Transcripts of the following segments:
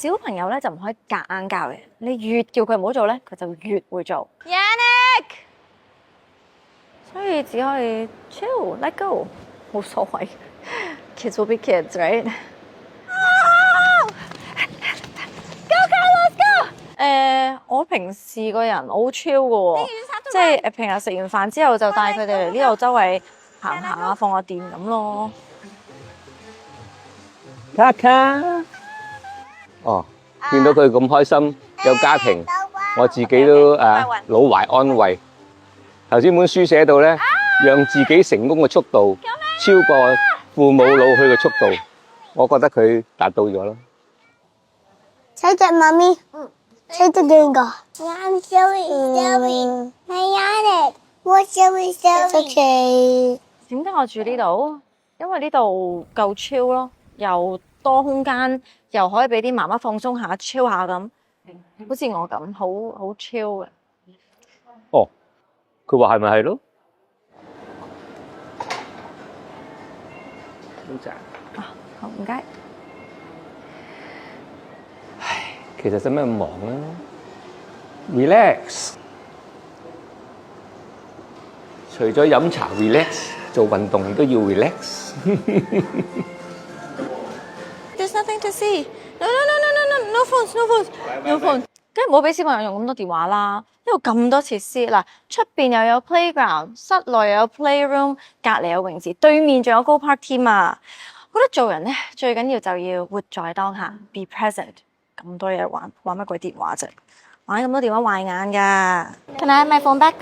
小朋友咧就唔可以夾硬教嘅，你越叫佢唔好做咧，佢就越會做。Yannick， 所以只可以 chill，let go， 冇所謂。Kids will be kids, right？ Go Carlos go！我平時個人好 chill 嘅喎，即係平日食完飯之後就帶佢哋嚟呢度周圍行下，放下電咁咯。卡卡，哦，見到佢咁開心，有家庭，我自己都老懷安慰。頭先本書寫到咧，讓自己成功嘅速度超過父母老去嘅速度，我覺得佢達到咗咯。睇隻媽咪，睇隻邊個？I'm Zoe，係 Yannick，What's Zoe？Okay。點解我住呢度？因為呢度夠 chill 咯，又多空間，又可以俾啲媽媽放鬆下、chill 下咁，好似我咁，好 chill 嘅。哦，佢話係咪係咯？好正。啊，好唔該。唉，其實使乜咁忙啊 ？Relax。除咗飲茶 relax， 做運動都要 relax。There's nothing to see. No phones. 梗係唔好俾小朋友用咁多電話啦。呢度咁多設施，嗱，出邊又有 playground， 室內又有 playroom， 隔離有泳池，對面仲有 go park 添啊！我覺得做人咧最緊要就要活在當下 ，be present。咁多嘢玩，玩乜鬼電話啫？玩咁多電話壞眼㗎。Can I have my phone back?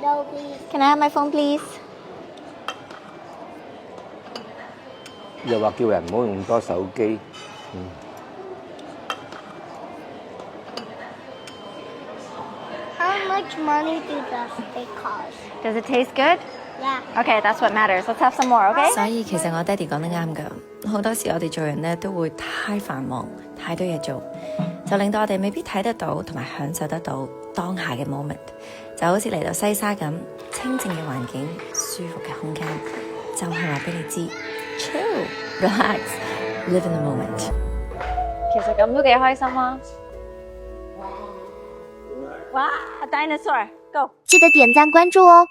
No, please. Can I have my phone, please? 又話叫人唔好用咁多手機。How much money does it cost? Does it taste good? Yeah. Okay, that's what matters. Let's have some more, okay? 所以其實我爹哋講得啱㗎，好多時我哋做人咧都會太繁忙，太多嘢做，就令到我哋未必睇得到同埋享受得到當下嘅 moment。就好似嚟到西沙咁清靜嘅環境、舒服嘅空間，就係話俾你知 ，chill、relax、live in the moment。其實咁都幾開心啊！哇，dinosaur，go！記得點讚關注哦。